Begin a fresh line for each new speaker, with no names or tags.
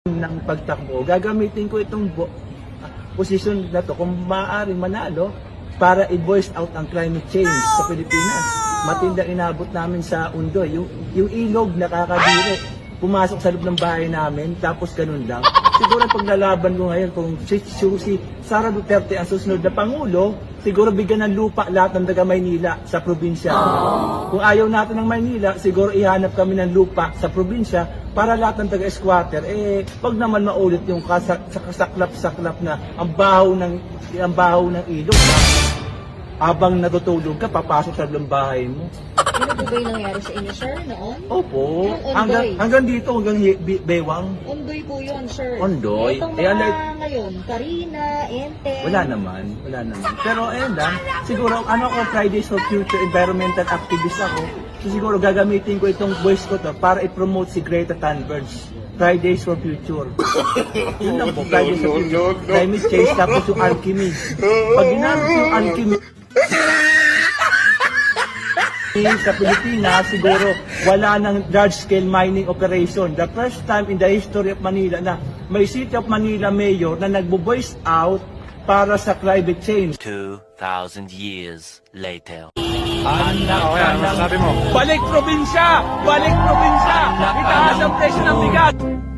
ng pagtakbo, gagamitin ko itong posisyon na to kung maaaring manalo para i-voice out ang climate change sa Pilipinas. Matindang inabot namin sa Undoy. Yung ilog nakakadiri, pumasok sa loob ng bahay namin, tapos ganun lang. Siguro paglalaban ko ngayon kung si Sara Duterte ang susunod na Pangulo, siguro bigyan ng lupa lahat ng taga Maynila sa probinsya. Kung ayaw natin ng Maynila, siguro ihanap kami ng lupa sa probinsya para lahat ng taga-squatter, wag naman maulit yung kasaklap-saklap na ang baho ng ilog. Habang natutulog ka, papasok sa bahay mo.
Ano po ba yung nangyari sa inyo, sir, noon?
Opo.
Yung Ondoy.
Hanggang dito, hanggang Bewang.
Ondoy po yun, sir.
Ondoy?
Itong
Eh,
mga ngayon, Karina, Ente.
Wala naman. Pero ayun lang, siguro ako Fridays for Future environmental activist ako. So siguro gagamitin ko itong voice ko to para i-promote si Greta Thunberg. Fridays for Future. Yun lang po, Fridays for Future. Climate change, tapos yung alchemy. Pag ginamit yung alchemy sa Pilipinas, siguro wala ng large-scale mining operation. The first time in the history of Manila na may City of Manila mayor na nagbo-voice out para sa climate change.
2,000 years later.
Sabi mo, balik probinsya! Balik probinsya! Itaas ang presyo ng bigas!